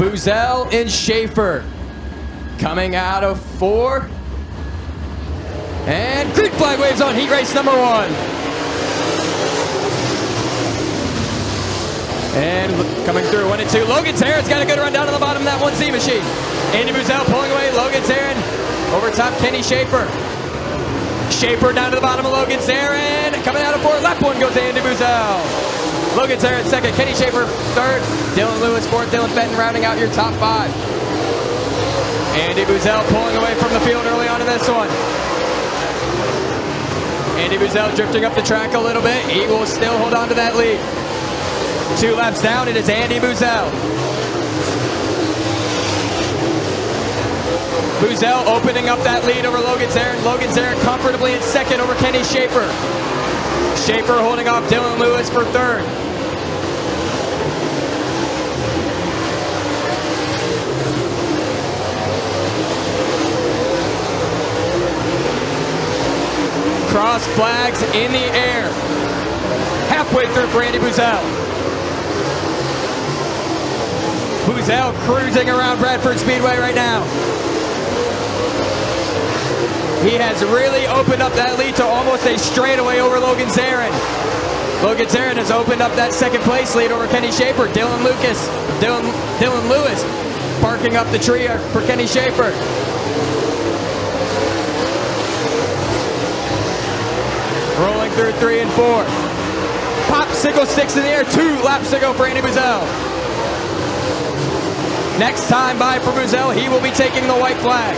Buzzell and Schaefer. Coming out of 4. And green flag waves on heat race number 1. And coming through 1 and 2. Logan Zarin's got a good run down to the bottom of that 1Z machine. Andy Buzzell pulling away. Logan Zarin over top Kenny Schaefer. Schaefer down to the bottom of Logan Zarin. Coming out of 4. Lap 1 goes to Andy Buzzell. Logan Zarin second. Kenny Schaefer third. Dylan Lewis fourth. Dylan Fenton rounding out your top 5. Andy Buzzell pulling away from the field early on in this one. Andy Buzzell drifting up the track a little bit. He will still hold on to that lead. 2 laps down, it is Andy Buzzell. Buzzell opening up that lead over Logan Zarin. Logan Zarin comfortably in second over Kenny Schaefer. Schaefer holding off Dylan Lewis for third. Cross flags in the air. Halfway through for Andy Buzzell. Buzzell cruising around Bradford Speedway right now. He has really opened up that lead to almost a straightaway over Logan Zarin. Logan Zarin has opened up that second place lead over Kenny Schaefer. Dylan Lewis barking up the tree for Kenny Schaefer. Rolling through 3 and 4. Popsicle sticks in the air. 2 laps to go for Andy Buzzell. Next time by for Buzzell, he will be taking the white flag.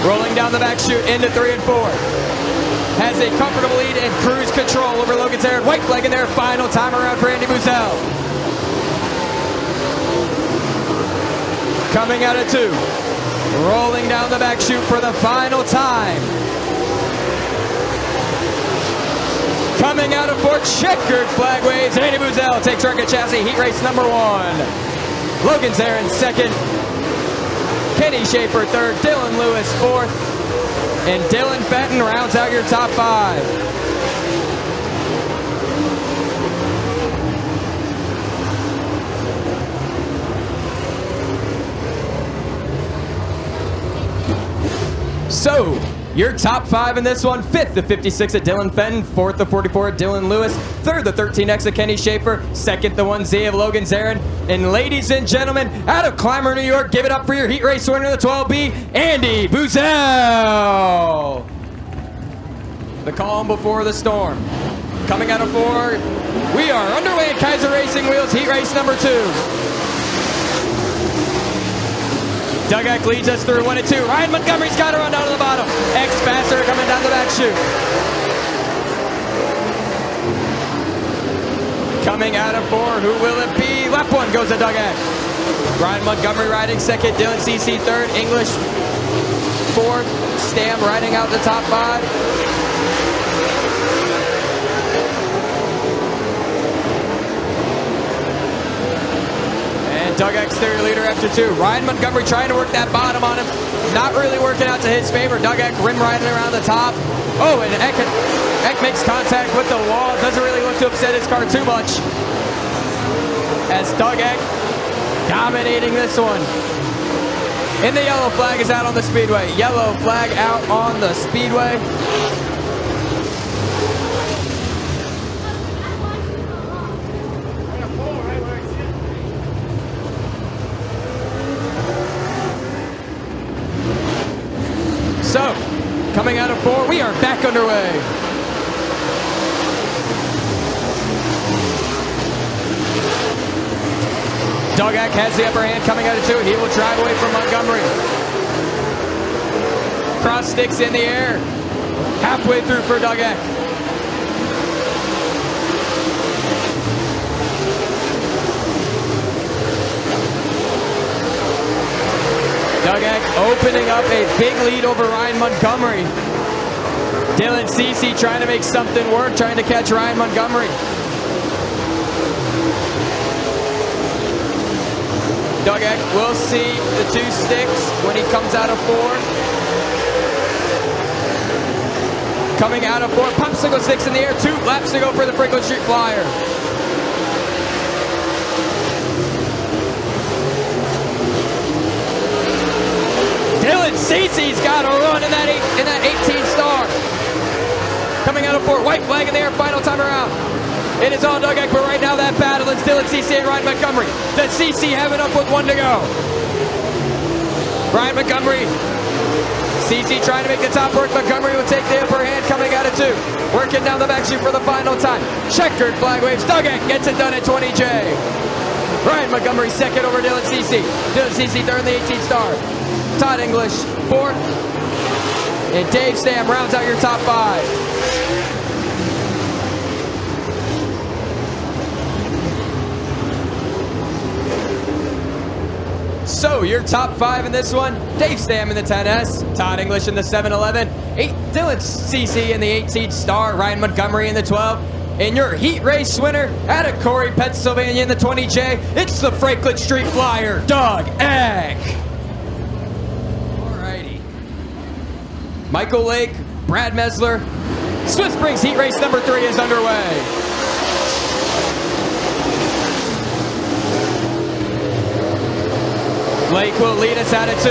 Rolling down the back chute into 3 and 4. Has a comfortable lead and cruise control over Logan Zarin. White flag in there, final time around for Andy Buzzell. Coming out of 2. Rolling down the back chute for the final time. Coming out of 4, checkered flag waves. Andy Buzzell takes record chassis, heat race number 1. Logan Zarin second. Kenny Schaefer third. Dylan Lewis fourth. And Dylan Fenton rounds out your top 5. So, your top 5 in this one: 5th, the 56 at Dylan Fenton, 4th, the 44 at Dylan Lewis, 3rd, the 13X at Kenny Schaefer, 2nd, the 1Z of Logan Zarin, and ladies and gentlemen, out of Clymer, New York, give it up for your heat race winner of the 12B, Andy Buzzell. The calm before the storm. Coming out of 4, we are underway at Kaiser Racing Wheels, heat race number 2. Doug Eck leads us through 1 and 2. Ryan Montgomery's got to run down to the bottom. X faster coming down the back chute. Coming out of 4, who will it be? Lap 1 goes to Doug Eck. Ryan Montgomery riding second. Dylan CC third. English fourth. Stam riding out the top 5. Doug Eck stereo leader after 2. Ryan Montgomery trying to work that bottom on him. Not really working out to his favor. Doug Eck rim riding around the top. Oh, and Eck makes contact with the wall. Doesn't really look to upset his car too much. As Doug Eck dominating this one. And the yellow flag is out on the speedway. Yellow flag out on the speedway. So, coming out of 4, we are back underway. Doug Eck has the upper hand coming out of 2. He will drive away from Montgomery. Cross sticks in the air. Halfway through for Doug Eck. Doug Eck opening up a big lead over Ryan Montgomery. Dylan CC trying to make something work, trying to catch Ryan Montgomery. Doug Eck will see the 2 sticks when he comes out of 4. Coming out of 4, popsicle sticks in the air, 2 laps to go for the Franklin Street Flyer. Dylan Cece's got a run in that 18 star. Coming out of 4, white flag in the air, final time around. It is all Doug Eck, but right now that battle is Dylan Cece and Ryan Montgomery. Does Cece have it up with 1 to go? Ryan Montgomery. Cece trying to make the top work. Montgomery will take the upper hand coming out of 2. Working down the back chute for the final time. Checkered flag waves. Doug Eck gets it done at 20J. Ryan Montgomery second over Dylan Cece. Dylan Cece third in the 18 star. Todd English fourth. And Dave Stam rounds out your top 5. So your top 5 in this one, Dave Stam in the 10S, Todd English in the 711, Dylan Cece in the 18 star, Ryan Montgomery in the 12, and your heat race winner out of Corey, Pennsylvania in the 20J, it's the Franklin Street Flyer, Doug Eck. Alrighty. Michael Lake, Brad Mesler, Swiss Springs heat race number 3 is underway. Lake will lead us out at 2.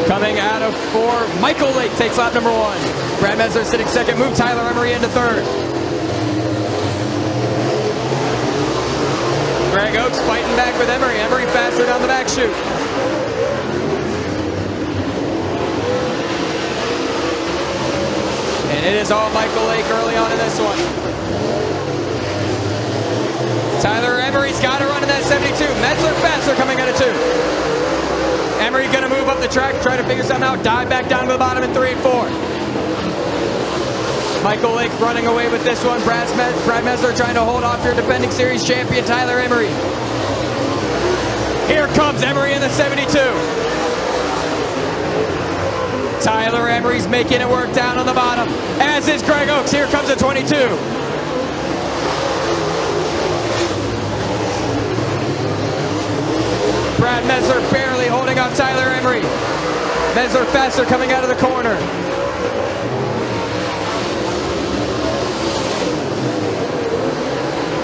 Coming out of 4, Michael Lake takes lap number 1. Brad Mesler sitting second, move Tyler Emery into 3rd. Greg Oakes fighting back with Emery. Emery faster down the back chute. And it is all Michael Lake early on in this one. Tyler Emery's got a run in that 72. Mesler faster coming out of 2. Emery gonna move up the track, try to figure something out, dive back down to the bottom in 3 and 4. Michael Lake running away with this one. Brad Mesler trying to hold off your defending series champion, Tyler Emery. Here comes Emery in the 72. Tyler Emery's making it work down on the bottom, as is Greg Oakes. Here comes the 22. Brad Mesler barely holding off Tyler Emery. Mesler faster coming out of the corner.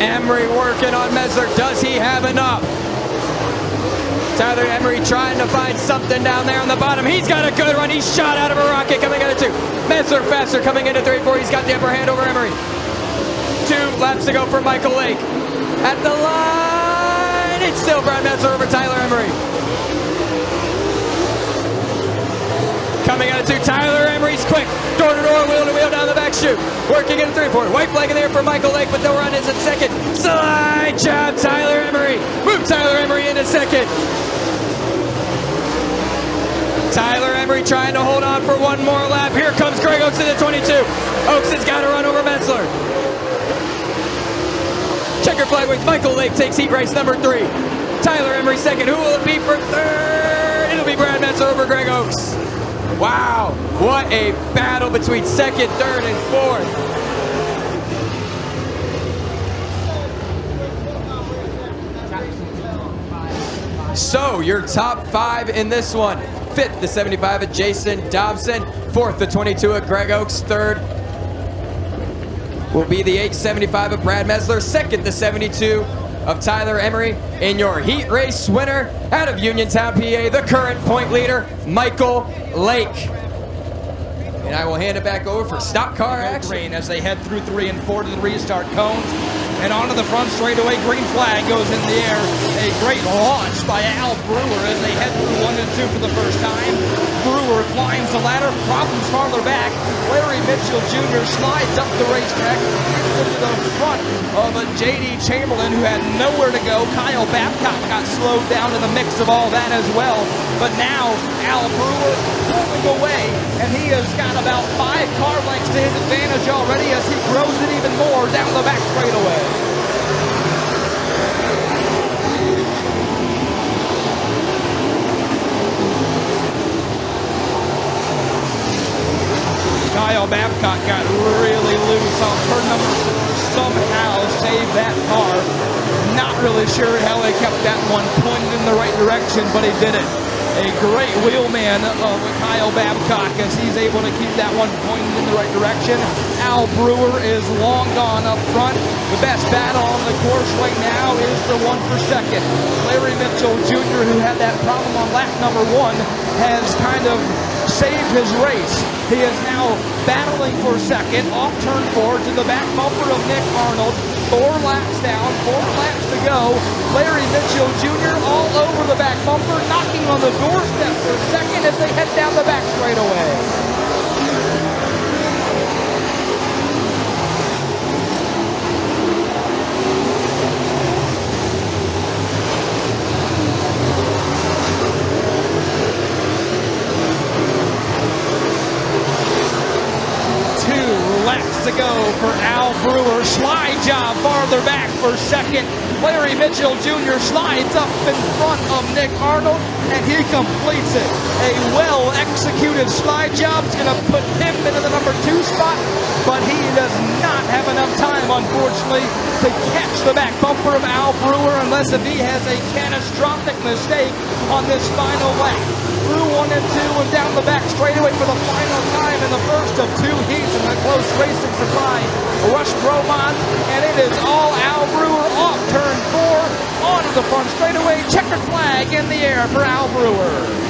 Emery working on Mesler. Does he have enough? Tyler Emery trying to find something down there on the bottom. He's got a good run. He's shot out of a rocket coming out of 2. Mesler faster coming into 3-4. He's got the upper hand over Emery. 2 laps to go for Michael Lake. At the line. It's still Brad Mesler over Tyler Emery. Coming out of 2, Tyler Emery's quick. Door to door, wheel to wheel down the back chute. Working in 3-4. White flag in there for Michael Lake, but no run is in second. Slide job, Tyler Emery. Move Tyler Emery into second. Tyler Emery trying to hold on for 1 more lap. Here comes Greg Oakes in the 22. Oakes has got to run over Mesler. Checker flag with Michael Lake takes heat race number 3. Tyler Emery second. Who will it be for 3rd? It'll be Brad Mesler over Greg Oakes. Wow, what a battle between 2nd, 3rd, and 4th. So your top 5 in this one. 5th, the 75 of Jason Dobson. 4th, the 22 of Greg Oakes. 3rd will be the 875 of Brad Mesler. 2nd, the 72 of Tyler Emery. In your heat race winner out of Uniontown, PA, the current point leader, Michael Lake. And I will hand it back over for stock car action as they head through 3 and 4 to the restart cones. And onto the front straightaway, green flag goes in the air. A great launch by Al Brewer as they head through 1 and 2 for the first time. Brewer climbs the ladder, problems farther back. Larry Mitchell Jr. slides up the racetrack into the front of a J.D. Chamberlain who had nowhere to go. Kyle Babcock got slowed down in the mix of all that as well. But now Al Brewer pulling away, and he has got about 5 car lengths to his advantage already as he grows it even more down the back straightaway. Kyle Babcock got really loose on turn number 4, somehow saved that car. Not really sure how he kept that one pointed in the right direction, but he did it. A great wheelman of Kyle Babcock as he's able to keep that one pointed in the right direction. Al Brewer is long gone up front. The best battle on the course right now is the one for second. Larry Mitchell Jr., who had that problem on lap number 1, has kind of saved his race. He is now battling for second off turn 4 to the back bumper of Nick Arnold. 4 laps down, 4 laps to go. Larry Mitchell Jr. all over the back bumper, knocking on the doorstep for second as they head down the back straightaway. To go for Al Brewer. Slide job farther back for second. Larry Mitchell Jr. slides up in front of Nick Arnold, and he completes it. A well-executed slide job is going to put him into the number 2 spot, but he does not have enough time, unfortunately, to catch the back bumper of Al Brewer unless if he has a catastrophic mistake on this final lap. Through 1 and 2 and down the back straightaway for the final time in the first of 2 heats in the close racing supply. Rush Bromont, and it is all Al Brewer off turn 4 onto the front straightaway. Checkered flag in the air for Al Brewer.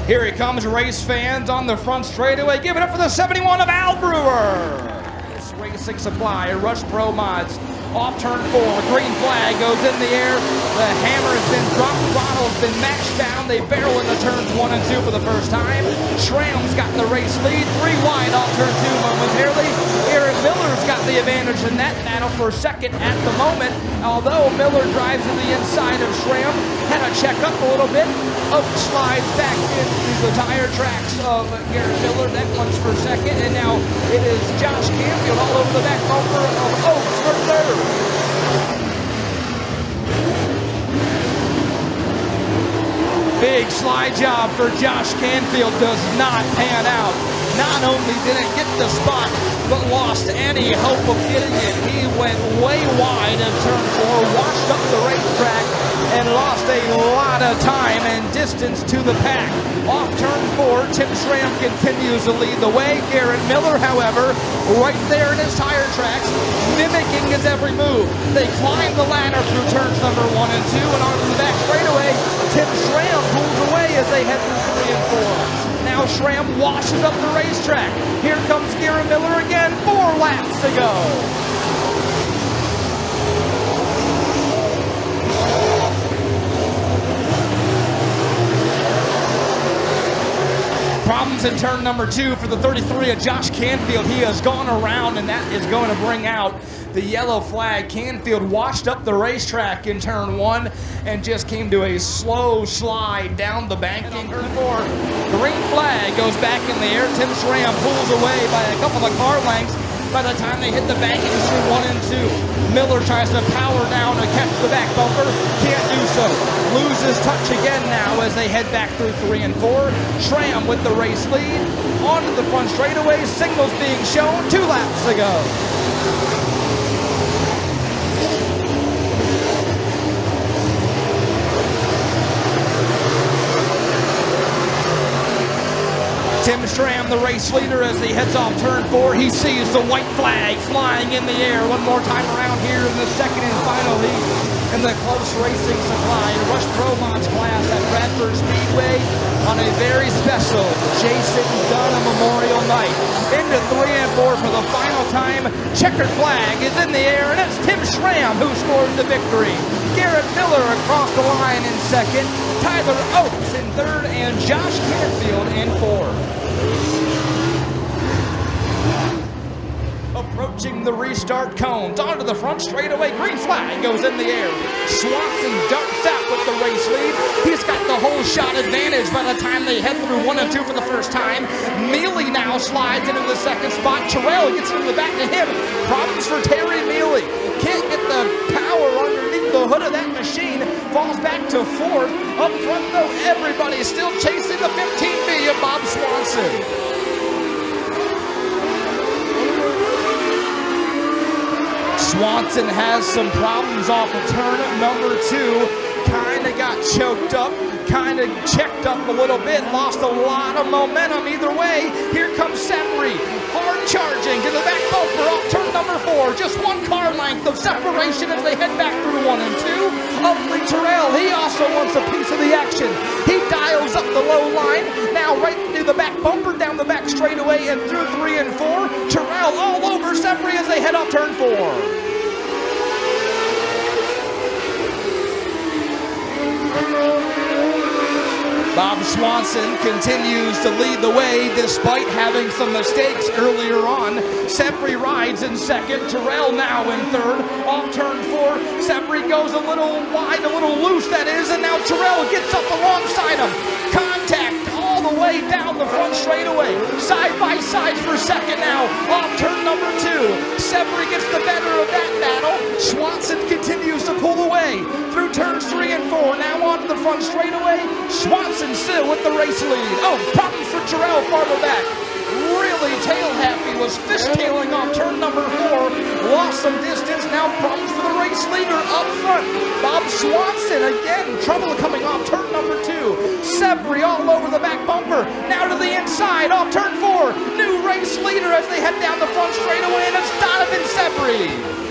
Here he comes, race fans on the front straightaway. Give it up for the 71 of Al Brewer. This racing supply, Rush Pro Mods. Off turn 4, green flag goes in the air. The hammer has been dropped, throttle's been matched down. They barrel into turns 1 and 2 for the first time. Schramm's got the race lead, 3 wide off turn 2 momentarily. Aaron Miller's got the advantage in that battle for second at the moment. Although Miller drives to the inside of Schramm, had to check up a little bit. Oak slides back into the tire tracks of Garrett Miller. That one's for second, and now it is Josh Canfield all over the back bumper of Oaks for third. Big slide job for Josh Canfield does not pan out. Not only didn't get the spot, but lost any hope of getting it. He went way wide in turn 4, washed up the racetrack, and lost a lot of time and distance to the pack. Off turn 4, Tim Schramm continues to lead the way. Garrett Miller, however, right there in his tire tracks, mimicking his every move. They climb the ladder through turns number 1 and 2 and onto the back straightaway. Tim Schramm pulls away as they head through 3 and 4. Now Schramm washes up the racetrack. Here comes Garrett Miller again, 4 laps to go. Problems in turn number 2 for the 33 of Josh Canfield. He has gone around, and that is going to bring out the yellow flag. Canfield washed up the racetrack in turn 1 and just came to a slow slide down the bank in turn 4. Green flag goes back in the air. Tim Schramm pulls away by a couple of car lengths. By the time they hit the banking through 1 and 2, Miller tries to power down to catch the back bumper. Can't do so. Loses touch again now as they head back through 3 and 4. Schramm with the race lead. Onto the front straightaway. Signals being shown. 2 laps to go. Tim Schramm, the race leader, as he heads off turn 4. He sees the white flag flying in the air one more time around here in the second and final heat in the close racing supply. Rush Pro Mods class at Bradford Speedway on a very special Jason Dunham Memorial Night. Into 3 and 4 for the final time. Checkered flag is in the air, and it's Tim Schramm who scores the victory. Garrett Miller across the line in second. Tyler Oaks in third, and Josh Canfield in fourth. Approaching the restart cones, onto the front straightaway, green flag goes in the air. Swanson dumps out with the race lead. He's got the whole shot advantage by the time they head through 1 and 2 for the first time. Mealy now slides into the second spot. Terrell gets into the back of him. Problems for Terry Mealy. Can't get the power underneath the hood of that machine, falls back to fourth. Up front, though, everybody's still chasing the 15B of Bob Swanson. Swanson has some problems off of turn number 2. Kind of got choked up, kind of checked up a little bit, lost a lot of momentum either way. Here comes Sepri, hard charging to the back bumper off turn number 4. Just 1 car length of separation as they head back through 1 and 2. Ugly Terrell, he also wants a piece of the action. He dials up the low line, now right into the back bumper, down the back straightaway and through 3 and 4. Terrell all over Sepri as they head off turn 4. Bob Swanson continues to lead the way despite having some mistakes earlier on. Sepri rides in second. Terrell now in third. Off turn 4. Sepri goes a little wide, a little loose, that is, and now Terrell gets up alongside him. Contact all the way down the front straightaway. Side by side for second now. Off turn number 2. Sepri gets the better of that battle. Swanson continues to pull away through turns 3 and 4. Now onto the front straightaway. Swanson still with the race lead. Oh, problems for Terrell farther back. Really tail happy, was fishtailing off turn number 4. Lost some distance, now problems for the race leader up front. Bob Swanson again, trouble coming off turn number 2. Sepri all over the back bumper. Now to the inside, off turn 4. New race leader as they head down the front straightaway, and it's Donovan Sepri.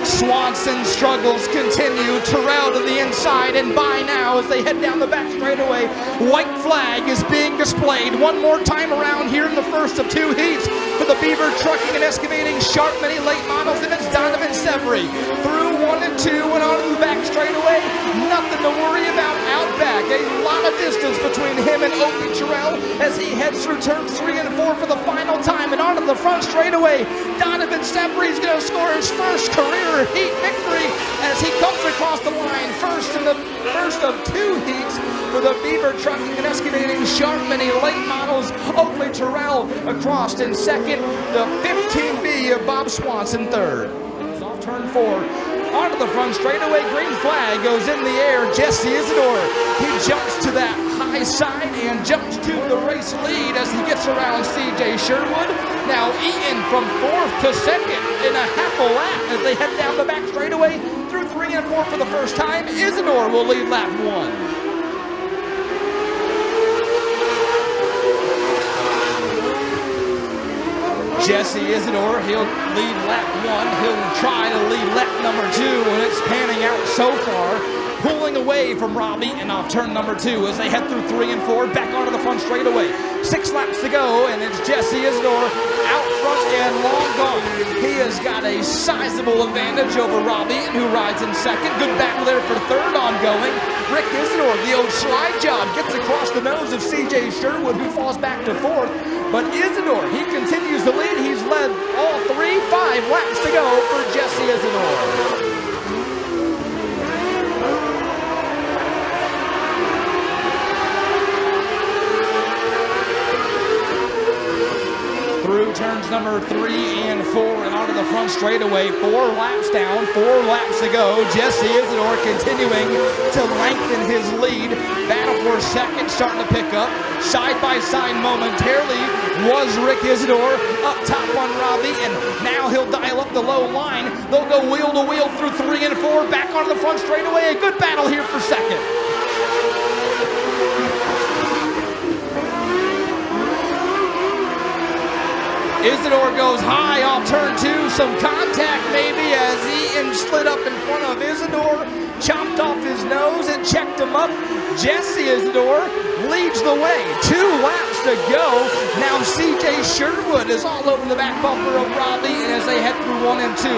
Swanson struggles continue. Terrell to the inside and by now as they head down the back straightaway. White flag is being displayed one more time around here in the first of 2 heats for the Beaver Trucking and Excavating Sharp Mini Late Models, and it's Donovan Sepri through 1 and 2 and onto the back straightaway. Nothing to worry about out back. A lot of distance between him and Opie Terrell as he heads through turns 3 and 4 for the final time and onto the front straightaway. Donovan Sepri is going to score his first career heat victory as he comes across the line first in the first of 2 heats for the Beaver Trucking and Excavating Sharp Mini Late Models. Oakley Terrell across in second, the 15B of Bob Swanson third. Off turn 4, onto the front straightaway, green flag goes in the air. Jesse Isidore, he jumps to that high side and jumps to the race lead as he gets around CJ Sherwood. Now Eaton from 4th to 2nd in a half a lap as they head down the back straightaway through 3 and 4 for the first time. Isidore will lead lap 1. Jesse Isidore, he'll lead lap 1. He'll try to lead lap number 2, and it's panning out so far. Pulling away from Rob Eaton off turn number 2 as they head through 3 and 4, back onto the front straightaway. 6 laps to go, and it's Jesse Isidore out front and long gone. He has got a sizable advantage over Rob Eaton, who rides in second. Good battle there for third ongoing. Rick Isidore, the old slide job, gets across the nose of CJ Sherwood, who falls back to 4th. But Isidore, he continues to lead. He's led all 5 laps to go for Jesse Isidore. Through turns number 3 and 4 and onto the front straightaway. 4 laps down, 4 laps to go. Jesse Isidore continuing to lengthen his lead. Battle for second starting to pick up. Side by side momentarily was Rick Isidore. Up top on Robbie, and now he'll dial up the low line. They'll go wheel to wheel through 3 and 4. Back onto the front straightaway. A good battle here for second. Isidore goes high off turn 2. Some contact maybe as Eaton slid up in front of Isidore, chopped off his nose and checked him up. Jesse Isidore leads the way. 2 laps to go. Now CJ Sherwood is all over the back bumper of Robbie, and as they head through 1 and 2.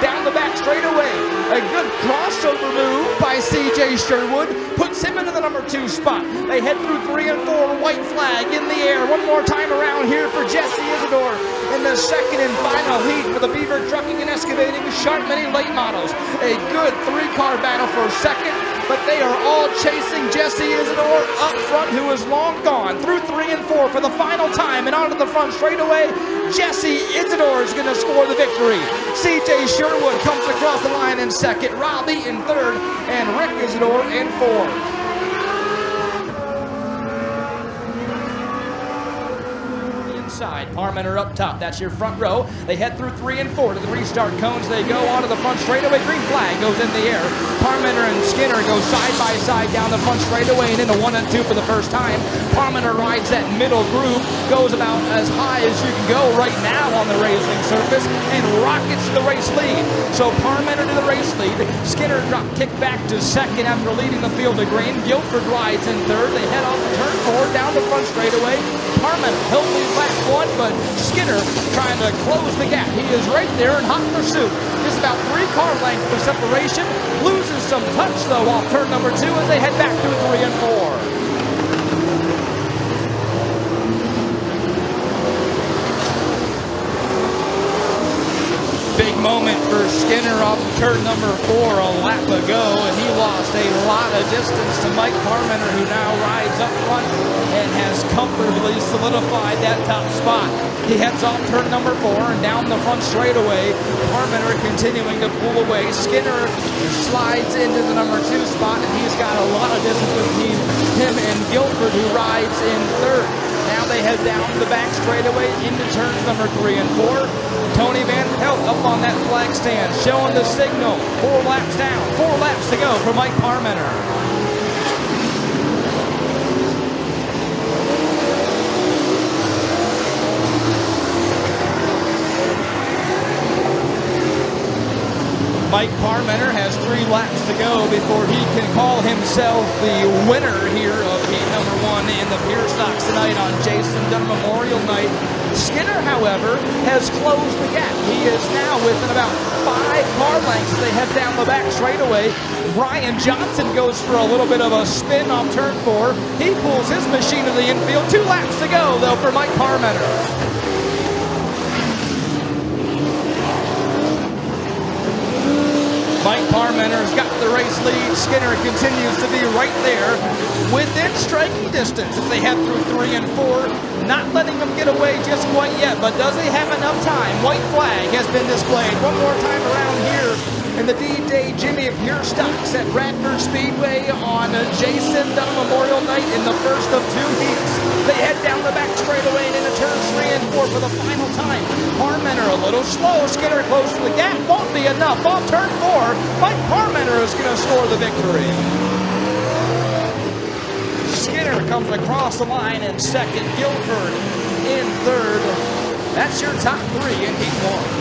Down the back straightaway. A good crossover move by CJ Sherwood puts him into the number 2 spot. They head through 3 and 4. White flag in the air. One more time around here for Jesse Isidore in the second and final heat for the Beaver Trucking and Excavating Sharp Mini Late Models. A good 3-car battle for second. but they are all chasing Jesse Isidore up front, who is long gone, through 3 and 4 for the final time, and onto the front straightaway. Jesse Isidore is going to score the victory. CJ Sherwood comes across the line in second, Robbie in third, and Rick Isidore in fourth. Parmenter up top, that's your front row. They head through 3 and 4 to the restart cones. They go onto the front straightaway. Green flag goes in the air. Parmenter and Skinner go side by side down the front straightaway and into 1 and 2 for the first time. Parmenter rides that middle groove, goes about as high as you can go right now on the racing surface, and rockets to the race lead. So Parmenter to the race lead. Skinner drop kick back to second after leading the field to green. Guilford rides in third. They head off the turn 4 down the front straightaway. Parmenter he'll lead lap 1, but Skinner trying to close the gap. He is right there in hot pursuit. Just about 3 car lengths of separation. Loses some touch though off turn number 2 as they head back through 3 and 4. Big moment for Skinner off turn number 4 a lap ago, and he lost a lot of distance to Mike Parmenter, who now rides up front and has comfortably solidified that top spot. He heads off turn number 4 and down the front straightaway. Parmenter continuing to pull away. Skinner slides into the number 2 spot, and he's got a lot of distance between him and Guilford, who rides in third. Now they head down the back straightaway into turns number 3 and 4. Tony Van Pelt up on that flag stand, showing the signal. 4 laps down, 4 laps to go for Mike Parmenter. Mike Parmenter has 3 laps to go before he can call himself the winner here of heat number 1 in the Pier Stocks tonight on Jason Dunham Memorial Night. Skinner, however, has closed the gap. He is now within about 5 car lengths as they head down the back straightaway. Ryan Johnson goes for a little bit of a spin off turn 4. He pulls his machine to the infield. 2 laps to go, though, for Mike Parmenter. Mike Parmenter's got the race lead. Skinner continues to be right there within striking distance as they head through 3 and 4. Not letting them get away just quite yet, but does he have enough time? White flag has been displayed one more time around here in the D-Day Jimmy Pier Stocks at Bradford Speedway on Jason Dunham Memorial Night in the first of 2 heats. They head down the back straightaway and into turns 3 and 4 for the final time. Parmenter a little slow. Skinner close to the gap. Won't be enough. Off turn 4, Mike Parmenter is going to score the victory. Skinner comes across the line in second. Guilford in third. That's your top 3 in heat 1.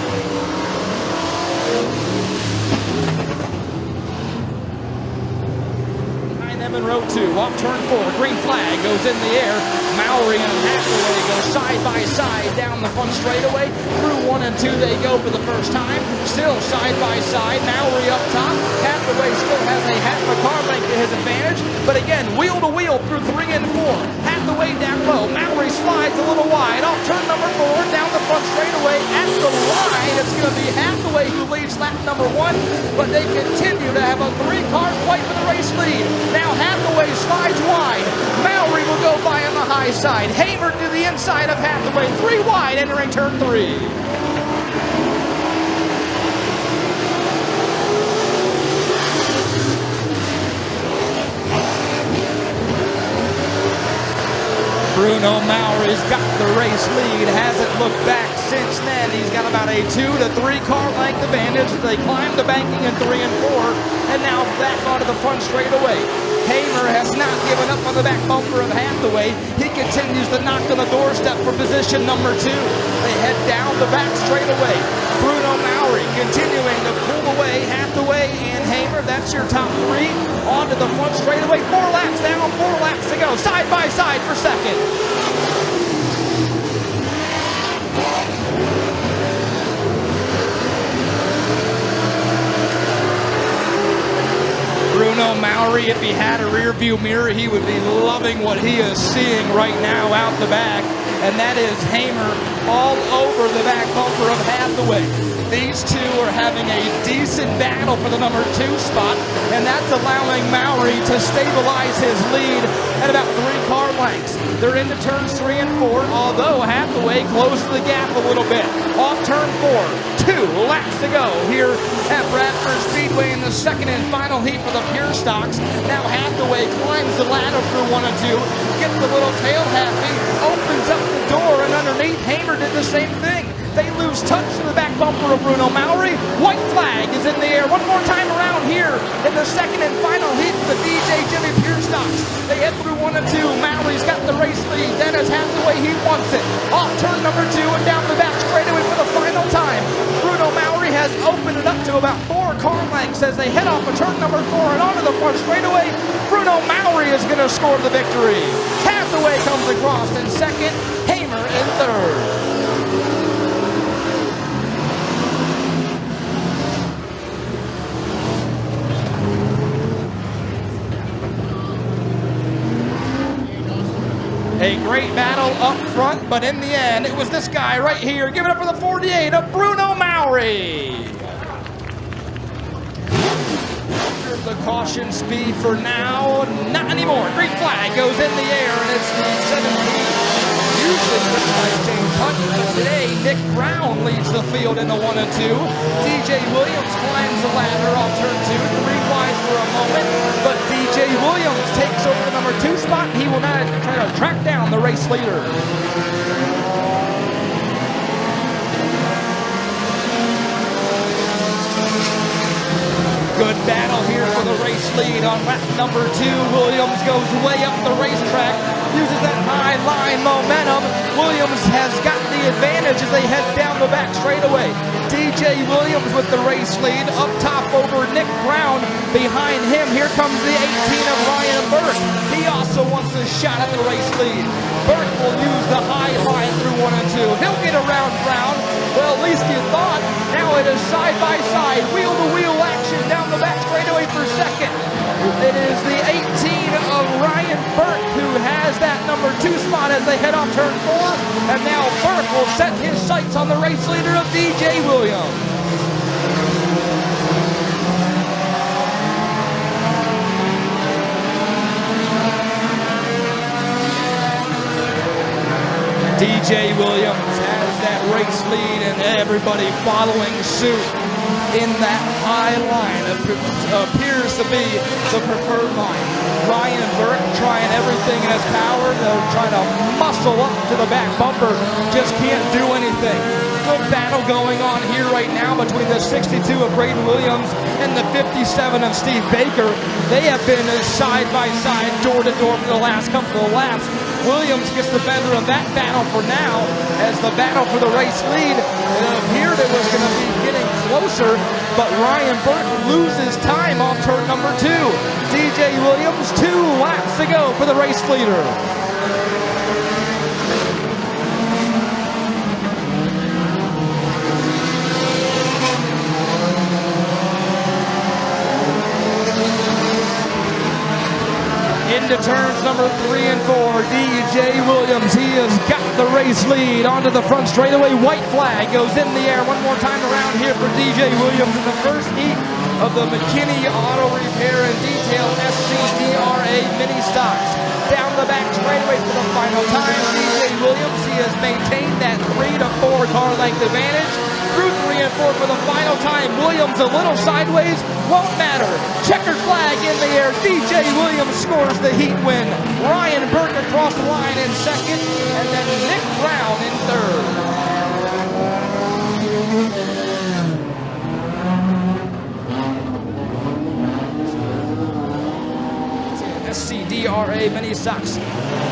In row 2, off turn 4, green flag goes in the air. Mowry and Hathaway go side by side down the front straightaway. Through 1 and 2 they go for the first time. Still side by side. Mowry up top. Hathaway still has a half a car length to his advantage. But again, wheel to wheel through 3 and 4. Hathaway down low. Mowry slides a little wide. Off turn number 4, down the front straightaway. At the line, it's going to be Hathaway who leads lap number 1. But they continue to have a 3-car fight for the race lead. Now Hathaway slides wide. Mowry will go by on the high side. Hamer to the inside of Hathaway. 3 wide entering turn 3. Bruno Mowry's got the race lead, hasn't looked back since then. He's got about a 2 to 3 car length advantage as they climb the banking in 3 and 4, and now back onto the front straightaway. Hamer has not given up on the back bumper of Hathaway. He continues to knock on the doorstep for position number 2. They head down the back straightaway. Bruno Mowry continuing to pull away Hathaway and Hamer. That's your top 3. Onto the front straightaway. 4 laps down, 4 laps to go. Side by side for second. Bruno Mowry, if he had a rear view mirror, he would be loving what he is seeing right now out the back. And that is Hamer all over the back bumper of Hathaway. These two are having a decent battle for the number 2 spot, and that's allowing Mowry to stabilize his lead at about 3 car lengths. They're into turns 3 and 4, although Hathaway closed the gap a little bit. Off turn 4, 2 laps to go here at Bradford Speedway in the second and final heat for the pure stocks. Now Hathaway climbs the ladder through 1 and 2, gets a little tail happy, opens up the door, and underneath Hamer did the same thing. They lose touch to the back bumper of Bruno Mowry. White flag is in the air one more time around here in the second and final heat for the DJ Jimmy Pure Stocks. They head through 1 and 2. Mowry's got the race lead. Dennis Hathaway, he wants it. Off turn number 2 and down the back straightaway for the final time. Bruno Mowry has opened it up to about 4 car lengths as they head off of turn number 4 and onto the front straightaway. Bruno Mowry is going to score the victory. Hathaway comes across in second, Hamer in third. A great battle up front, but in the end, it was this guy right here. Give it up for the 48 of Bruno Mowry. Here's the caution speed for now. Not anymore. Green flag goes in the air, and it's the 17. Usually criticized James Hunt, but today Nick Brown leads the field in the 1 and 2. DJ Williams climbs the ladder off turn 2, 3 wide for a moment, but DJ Williams takes over the number 2 spot. He will now try to track down the race leader. Good battle here for the race lead on lap number 2. Williams goes way up the racetrack, uses that high line momentum. Williams has got the advantage as they head down the back straightaway. DJ Williams with the race lead up top over Nick Brown. Behind him, here comes the 18 of Ryan Burke. He also wants a shot at the race lead. Burke will use the high line through 1 and 2. He'll get around Brown. Well, at least you thought. Now it is side by side, wheel to wheel action down the back straightaway for second. It is the 18 of Ryan Burke who has that number 2 spot as they head off turn 4. And now Burke will set his sights on the race leader of DJ Williams. DJ Williams has that race lead and everybody following suit in that high line. Appears to be the preferred line. Ryan Burke trying everything in his power to try to muscle up to the back bumper. Just can't do anything. Good battle going on here right now between the 62 of Braden Williams and the 57 of Steve Baker. They have been side by side, door to door for the last couple of laps. Williams gets the better of that battle for now as the battle for the race lead. It appeared it was going to be getting closer, but Ryan Burke loses time off turn number 2. DJ Williams 2 laps to go for the race leader. Into turns number 3 and 4, DJ Williams, he has got the race lead onto the front straightaway. White flag goes in the air one more time around here for DJ Williams in the first heat of the McKinney Auto Repair and Detail SCDRA Mini Stocks. Down the back straightaway for the final time, DJ Williams, he has maintained that 3 to 4 car length advantage. Through 3 and 4 for the final time. Williams a little sideways, won't matter. Checkered flag in the air. DJ Williams scores the heat win. Ryan Burke across the line in second, and then Nick Brown in third. SCDRA Mini Stocks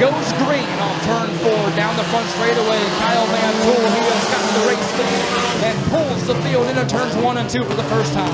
goes green on turn 4 down the front straightaway. Kyle Van Tool, he has got the race lead and pulls the field into turns 1 and 2 for the first time.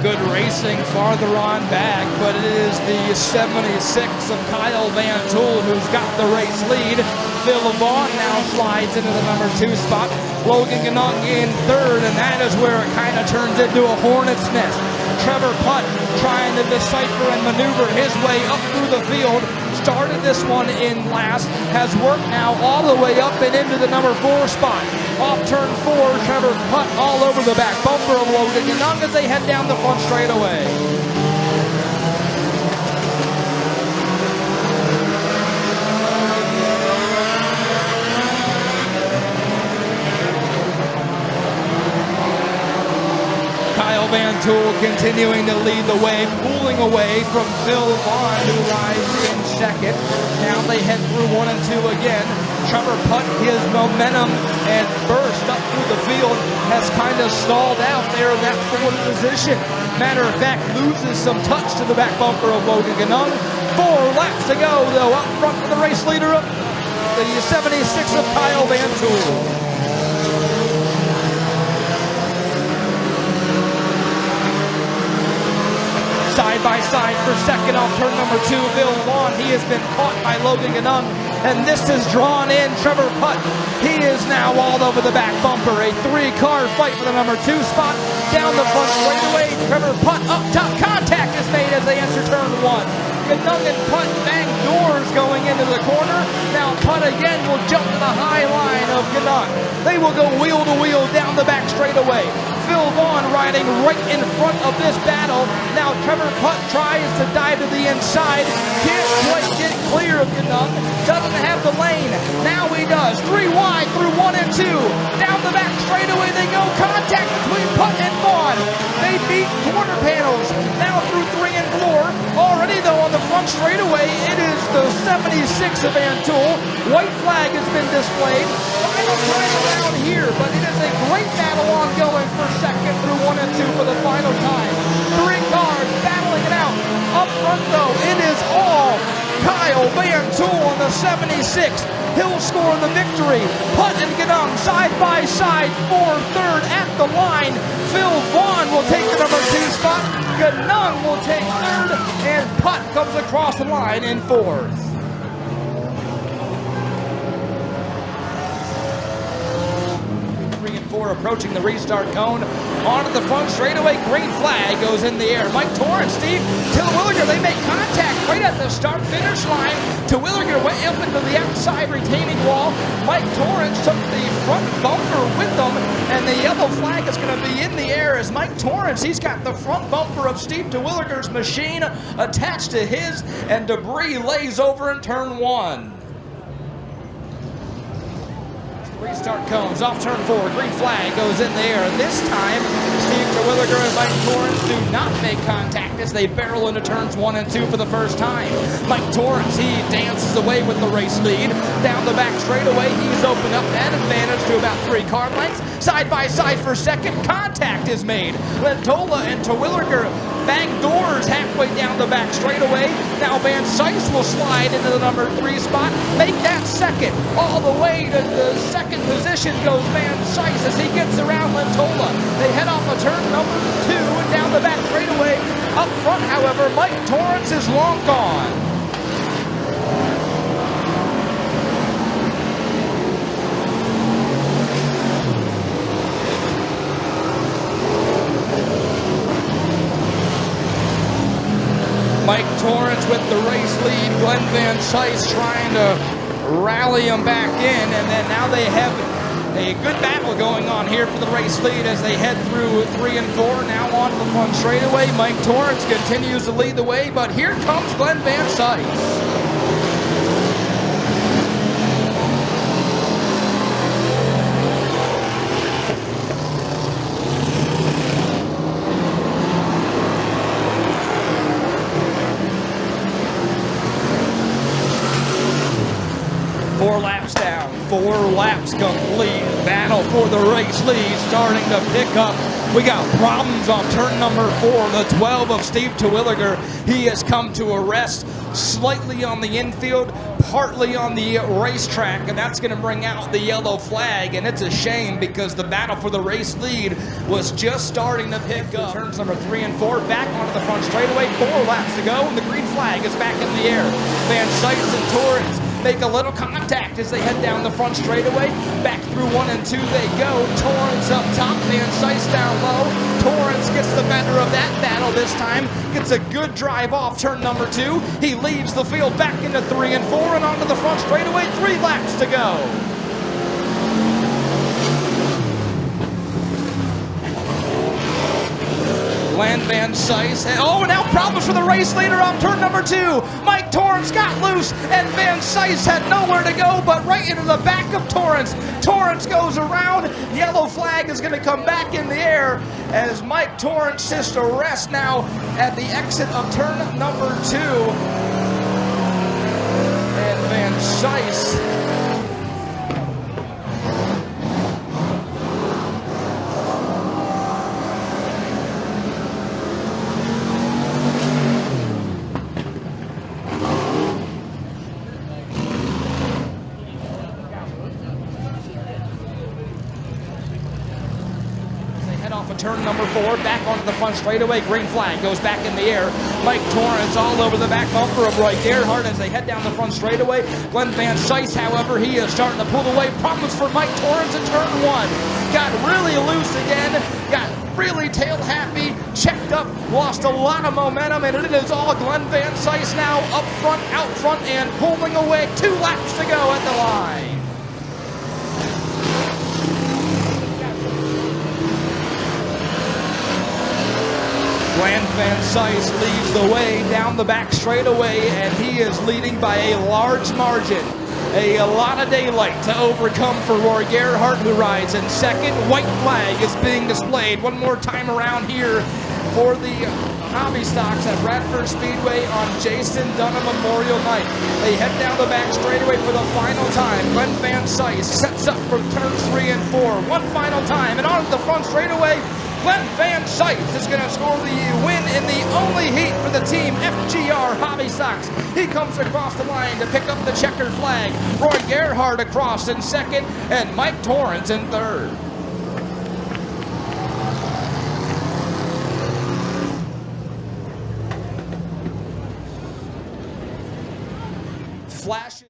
Good racing farther on back, but it is the 76 of Kyle Van Tool who's got the race lead. Phil Vaughn now slides into the number 2 spot. Logan Ganong in third, and that is where it kind of turns into a hornet's nest. Trevor Putt trying to decipher and maneuver his way up through the field. Started this one in last, has worked now all the way up and into the number 4 spot. Off turn 4, Trevor Putt all over the back bumper of Logan Ganong as they head down the front straightaway. Van Tool continuing to lead the way, pulling away from Phil Vaughn, who rides in second. Now they head through 1 and 2 again. Trevor Putt, his momentum and burst up through the field has kind of stalled out there in that 4th position. Matter of fact, loses some touch to the back bumper of Logan Ganong. 4 laps to go, though, up front for the race leader, the 76 of Kyle Van Tool. Side by side for second off turn number 2, Bill Vaughn. He has been caught by Logan Ganong, and this has drawn in Trevor Putt. He is now all over the back bumper. A 3-car fight for the number 2 spot. Down the front straightaway, Trevor Putt up top. Contact is made as they enter turn 1. Ganong and Putt bang doors going into the corner. Now Putt again will jump to the high line of Ganong. They will go wheel to wheel down the back straightaway. Phil Vaughn riding right in front of this battle. Now Trevor Putt tries to dive to the inside. Can't quite get clear of Ganong. Doesn't have the lane. Now he does. 3 wide through 1 and 2. Down the back straightaway they go. Contact between Putt and Vaughn. They beat quarter panels. Now through 3 and 4. Already though on the front straightaway, it is the 76 of Van Tool. White flag has been displayed. Final time around here, but it is a great battle ongoing for second through 1 and 2 for the final time. 3 cars battling it out. Up front though, it is all Kyle Van Tool on the 76. He'll score the victory. Putt and Ganong side by side for third at the line. Phil Vaughn will take the number 2 spot. Ganong will take third, and Putt comes across the line in 4th. Approaching the restart cone onto the front straightaway. Green flag goes in the air. Mike Torrance, Steve Terwilliger, they make contact right at the start-finish line. Terwilliger went up into the outside retaining wall. Mike Torrance took the front bumper with them, and the yellow flag is going to be in the air as Mike Torrance, he's got the front bumper of Steve Terwilliger's machine attached to his, and debris lays over in turn 1. Restart cones off turn 4. Green flag goes in the air. This time, Steve Terwilliger and Mike Torrance do not make contact as they barrel into turns 1 and 2 for the first time. Mike Torrance, he dances away with the race lead. Down the back straightaway, he's opened up that advantage to about 3 car lengths. Side by side for second. Contact is made. Lentola and Terwilliger bang doors halfway down the back straightaway. Now Van Sice will slide into the number 3 spot. Make that second. All the way to the second position goes Van Sice as he gets around Lentola. They head off of turn number 2 and down the back straightaway. Up front, however, Mike Torrance is long gone. Mike Torrance with the race lead. Glenn Van Sice trying to rally him back in, and then now they have a good battle going on here for the race lead as they head through 3 and 4. Now on the front straightaway. Mike Torrance continues to lead the way, but here comes Glenn Van Sice. 4 laps down, 4 laps complete. Battle for the race lead starting to pick up. We got problems on turn number 4, the 12 of Steve Terwilliger. He has come to a rest slightly on the infield, partly on the racetrack, and that's going to bring out the yellow flag, and it's a shame because the battle for the race lead was just starting to pick up. Turns number 3 and 4 back onto the front straightaway, 4 laps to go, and the green flag is back in the air. Van Sice and Torrance make a little contact as they head down the front straightaway. Back through 1 and 2 they go. Torrance up top, Van Sice down low. Torrance gets the better of that battle. this time. Gets a good drive off turn number 2. He leads the field back into 3 and 4 and onto the front straightaway. 3 laps to go. Glenn Van Sice. Oh, now problems for the race leader on turn number 2. Mike Torrance got loose, and Van Sice had nowhere to go but right into the back of Torrance. Torrance goes around. Yellow flag is going to come back in the air as Mike Torrance sits to rest now at the exit of turn number 2. And Van Sice off of turn number 4, back onto the front straightaway. Green flag goes back in the air. Mike Torrance all over the back bumper of Roy Gerhardt as they head down the front straightaway. Glenn Van Sice, however, he is starting to pull away. Problems for Mike Torrance in turn 1. Got really loose again. Got really tail happy. Checked up. Lost a lot of momentum, and it is all Glenn Van Sice now up front, out front, and pulling away. 2 laps to go at the line. Glenn Van Sice leads the way down the back straightaway, and he is leading by a large margin. A lot of daylight to overcome for Roy Gerhardt, who rides in second. White flag is being displayed one more time around here for the hobby stocks at Bradford Speedway on Jason Dunham Memorial Night. They head down the back straightaway for the final time. Glenn Van Sice sets up for turns 3 and 4. One final time, and on the front straightaway, Glenn Van Sice is going to score the win in the only heat for the team FGR Hobby Stocks. He comes across the line to pick up the checkered flag. Roy Gerhardt across in second, and Mike Torrance in third.